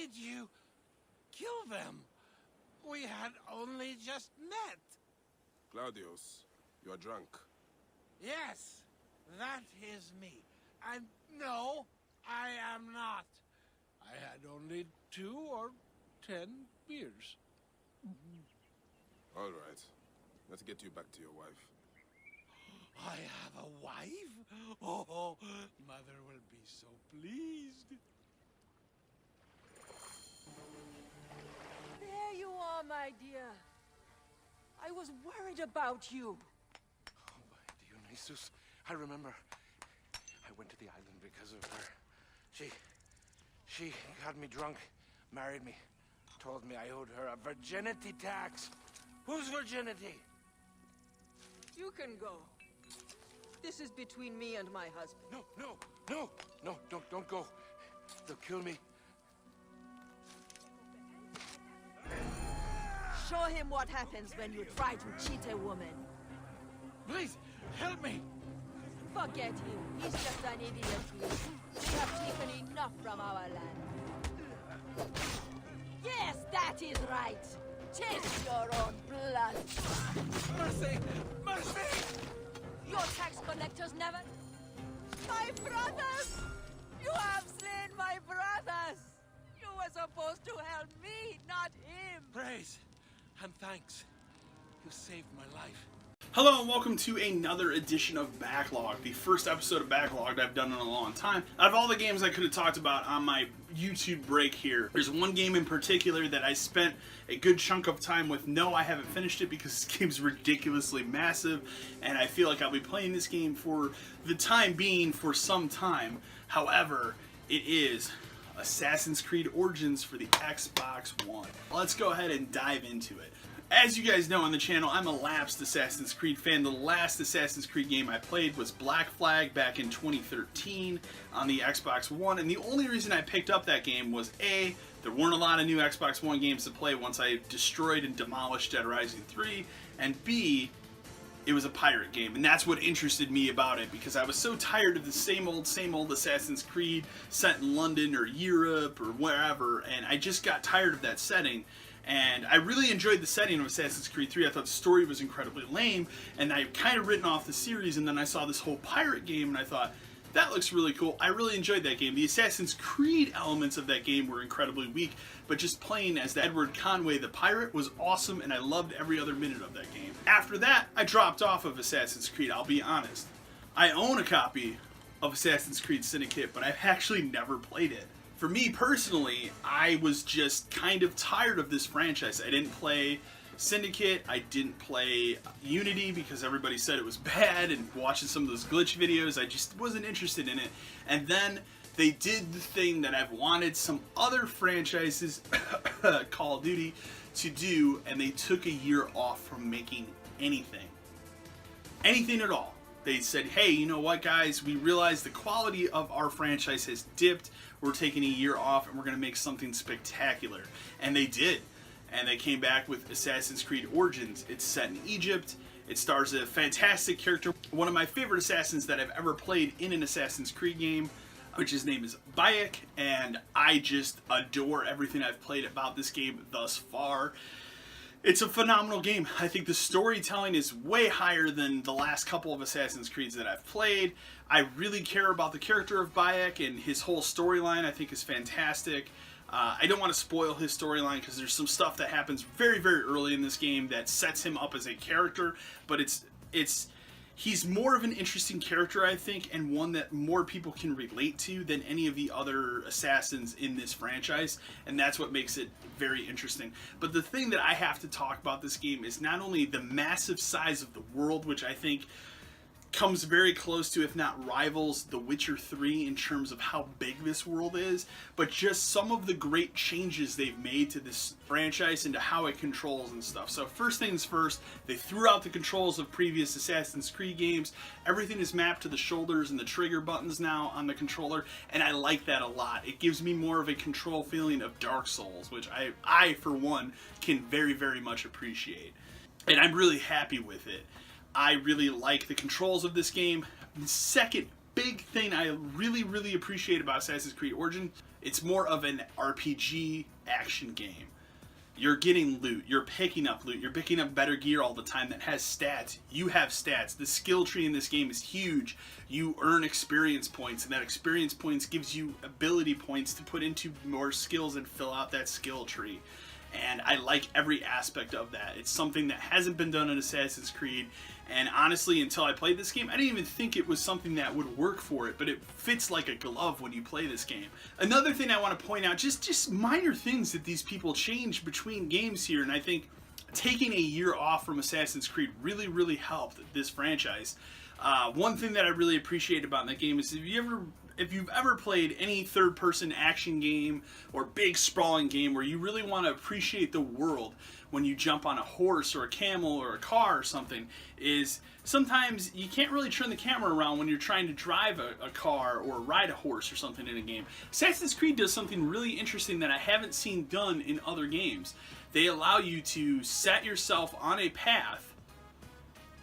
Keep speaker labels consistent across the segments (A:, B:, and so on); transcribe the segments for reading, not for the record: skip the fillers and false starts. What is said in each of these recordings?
A: did you kill them? We had only just met.
B: Claudius, you are drunk.
A: Yes, that is me. And no, I am not. I had only 2 or 10 beers.
B: All right. Let's get you back to your wife.
A: I have a wife? Oh, Mother will be so pleased.
C: There you are, my dear. I was worried about you.
A: Oh, my Dionysus, I remember. I went to the island because of her. She got me drunk, married me, told me I owed her a virginity tax. Whose virginity?
C: You can go. This is between me and my husband.
A: No, don't go. They'll kill me.
C: Show him what happens when you try to cheat a woman.
A: Please, help me.
C: Forget him. He's just an idiot. We have taken enough from our land. Yes, that is right. Taste your own blood.
A: Mercy! Mercy!
C: Your tax collectors never... My brothers! You have slain my brothers! You were supposed to help me, not him!
A: Praise and thanks. You saved my life.
D: Hello and welcome to another edition of Backlogged, the first episode of Backlogged I've done in a long time. Out of all the games I could have talked about on my YouTube break here, there's one game in particular that I spent a good chunk of time with. No, I haven't finished it because this game's ridiculously massive, and I feel like I'll be playing this game for the time being for some time. However, it is Assassin's Creed Origins for the Xbox One. Let's go ahead and dive into it. As you guys know on the channel, I'm a lapsed Assassin's Creed fan. The last Assassin's Creed game I played was Black Flag back in 2013 on the Xbox One, and the only reason I picked up that game was A, there weren't a lot of new Xbox One games to play once I destroyed and demolished Dead Rising 3, and B, it was a pirate game, and that's what interested me about it, because I was so tired of the same old Assassin's Creed set in London or Europe or wherever, and I just got tired of that setting. And I really enjoyed the setting of Assassin's Creed 3. I thought the story was incredibly lame, and I kind of written off the series, and then I saw this whole pirate game, and I thought, that looks really cool. I really enjoyed that game. The Assassin's Creed elements of that game were incredibly weak, but just playing as the Edward Conway the pirate was awesome, and I loved every other minute of that game. After that, I dropped off of Assassin's Creed, I'll be honest. I own a copy of Assassin's Creed Syndicate, but I've actually never played it. For me personally, I was just kind of tired of this franchise. I didn't play Syndicate, I didn't play Unity because everybody said it was bad, and watching some of those glitch videos, I just wasn't interested in it. And then they did the thing that I've wanted some other franchises, Call of Duty, to do, and they took a year off from making anything. Anything at all. They said, hey, you know what, guys, we realize the quality of our franchise has dipped. We're taking a year off, and we're going to make something spectacular. And they did. And they came back with Assassin's Creed Origins. It's set in Egypt. It stars a fantastic character, one of my favorite assassins that I've ever played in an Assassin's Creed game, which his name is Bayek, and I just adore everything I've played about this game thus far. It's a phenomenal game. I think the storytelling is way higher than the last couple of Assassin's Creeds that I've played. I really care about the character of Bayek, and his whole storyline I think is fantastic. I don't want to spoil his storyline because there's some stuff that happens very, very early in this game that sets him up as a character, but he's more of an interesting character, I think, and one that more people can relate to than any of the other assassins in this franchise, and that's what makes it very interesting. But the thing that I have to talk about this game is not only the massive size of the world, which I think comes very close to, if not rivals, The Witcher 3 in terms of how big this world is, but just some of the great changes they've made to this franchise and to how it controls and stuff. So first things first, they threw out the controls of previous Assassin's Creed games. Everything is mapped to the shoulders and the trigger buttons now on the controller, and I like that a lot. It gives me more of a control feeling of Dark Souls, which I for one, can very, very much appreciate. And I'm really happy with it. I really like the controls of this game. The second big thing I really appreciate about Assassin's Creed Origins. It's more of an RPG action game. You're getting loot, you're picking up loot, you're picking up better gear all the time that has stats. You have stats. The skill tree in this game is huge. You earn experience points, and that experience points gives you ability points to put into more skills and fill out that skill tree. And I like every aspect of that. It's something that hasn't been done in Assassin's Creed, and honestly, until I played this game, I didn't even think it was something that would work for it, but it fits like a glove when you play this game. Another thing I want to point out, just minor things that these people change between games here, and I think taking a year off from Assassin's Creed really helped this franchise. One thing that I really appreciate about that game is if you've ever played any third-person action game or big sprawling game where you really want to appreciate the world when you jump on a horse or a camel or a car or something, is sometimes you can't really turn the camera around when you're trying to drive a car or ride a horse or something in a game. Assassin's Creed does something really interesting that I haven't seen done in other games. They allow you to set yourself on a path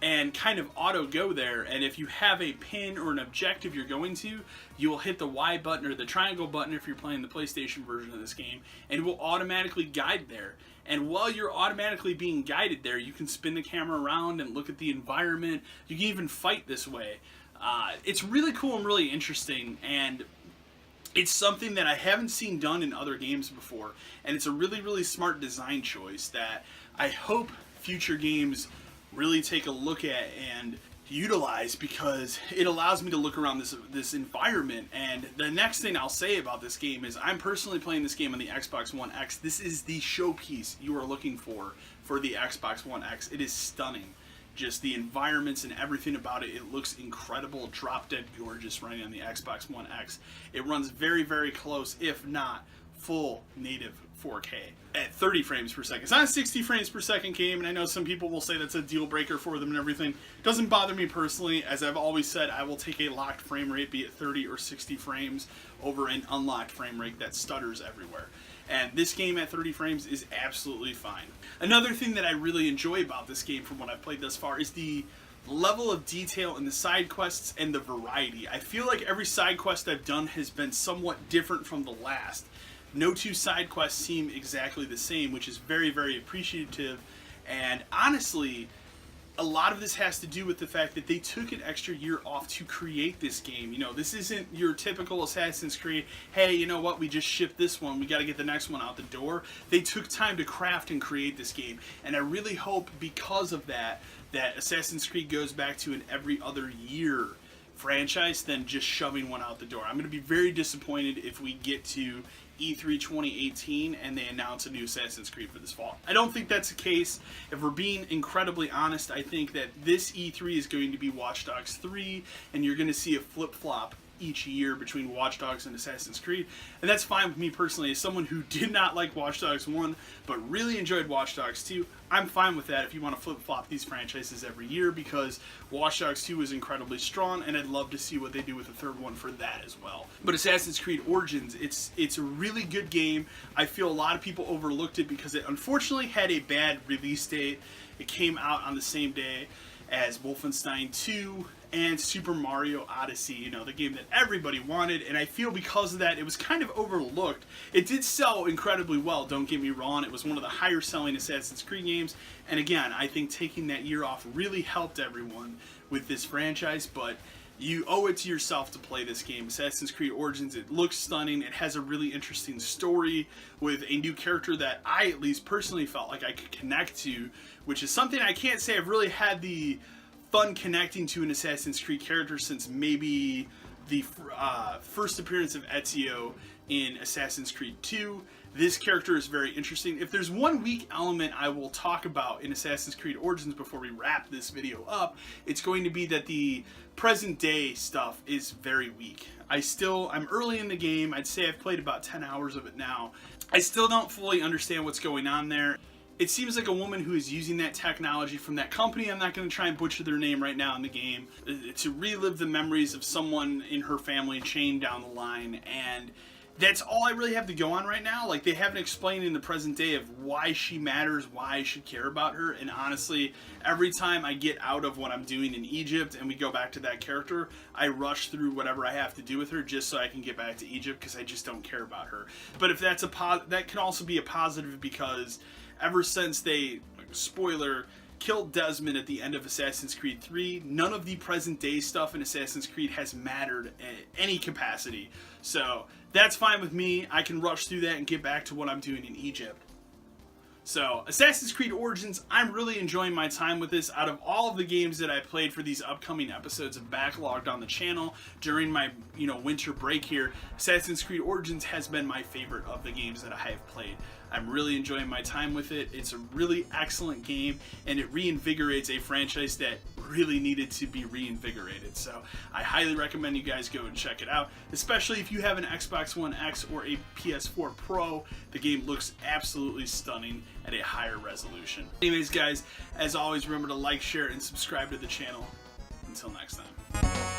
D: and kind of auto go there, and if you have a pin or an objective you're going to, you will hit the Y button or the triangle button if you're playing the PlayStation version of this game, and it will automatically guide there. And while you're automatically being guided there, you can spin the camera around and look at the environment. You can even fight this way. It's really cool and really interesting, and it's something that I haven't seen done in other games before, and it's a really smart design choice that I hope future games really take a look at and utilize, because it allows me to look around this environment. And the next thing I'll say about this game is I'm personally playing this game on the Xbox One X. This is the showpiece you are looking for the Xbox One X. It is stunning. Just the environments and everything about it, it looks incredible, drop dead gorgeous running on the Xbox One X. It runs very close, if not full native 4K at 30 frames per second. It's not a 60 frames per second game, and I know some people will say that's a deal breaker for them and everything. It doesn't bother me personally. As I've always said, I will take a locked frame rate, be it 30 or 60 frames, over an unlocked frame rate that stutters everywhere. And this game at 30 frames is absolutely fine. Another thing that I really enjoy about this game from what I've played thus far is the level of detail in the side quests and the variety. I feel like every side quest I've done has been somewhat different from the last. No two side quests seem exactly the same, which is very appreciative. And honestly, a lot of this has to do with the fact that they took an extra year off to create this game. You know, this isn't your typical Assassin's Creed, hey, you know what, we just shipped this one, we got to get the next one out the door. They took time to craft and create this game, and I really hope because of that Assassin's Creed goes back to an every other year franchise than just shoving one out the door. I'm going to be very disappointed if we get to E3 2018 and they announce a new Assassin's Creed for this fall. I don't think that's the case. If we're being incredibly honest, I think that this E3 is going to be Watch Dogs 3, and you're going to see a flip-flop each year between Watch Dogs and Assassin's Creed, and that's fine with me personally. As someone who did not like Watch Dogs 1 but really enjoyed Watch Dogs 2, I'm fine with that if you want to flip-flop these franchises every year, because Watch Dogs 2 is incredibly strong, and I'd love to see what they do with the third one for that as well. But Assassin's Creed Origins, it's a really good game. I feel a lot of people overlooked it because it unfortunately had a bad release date. It came out on the same day as Wolfenstein 2 and Super Mario Odyssey, you know, the game that everybody wanted, and I feel because of that it was kind of overlooked. It did sell incredibly well, don't get me wrong. It was one of the higher selling Assassin's Creed games, and again, I think taking that year off really helped everyone with this franchise, but you owe it to yourself to play this game. Assassin's Creed Origins, it looks stunning, it has a really interesting story with a new character that I at least personally felt like I could connect to, which is something I can't say I've really had the fun connecting to an Assassin's Creed character since maybe the first appearance of Ezio in Assassin's Creed 2. This character is very interesting. If there's one weak element I will talk about in Assassin's Creed Origins before we wrap this video up, it's going to be that the present day stuff is very weak. I'm early in the game. I'd say I've played about 10 hours of it now. I still don't fully understand what's going on there. It seems like a woman who is using that technology from that company, I'm not going to try and butcher their name right now in the game, to relive the memories of someone in her family chained down the line, and that's all I really have to go on right now. Like, they haven't explained in the present day of why she matters, why I should care about her, and honestly, every time I get out of what I'm doing in Egypt and we go back to that character, I rush through whatever I have to do with her just so I can get back to Egypt because I just don't care about her. But if that's that can also be a positive because ever since they, spoiler, killed Desmond at the end of Assassin's Creed 3, none of the present day stuff in Assassin's Creed has mattered in any capacity. So that's fine with me. I can rush through that and get back to what I'm doing in Egypt. So, Assassin's Creed Origins, I'm really enjoying my time with this. Out of all of the games that I played for these upcoming episodes of Backlogged on the channel during my, winter break here, Assassin's Creed Origins has been my favorite of the games that I have played. I'm really enjoying my time with it. It's a really excellent game, and it reinvigorates a franchise that really needed to be reinvigorated. So I highly recommend you guys go and check it out, especially if you have an Xbox One X or a PS4 Pro. The game looks absolutely stunning at a higher resolution. Anyways, guys, as always, remember to like, share, and subscribe to the channel. Until next time.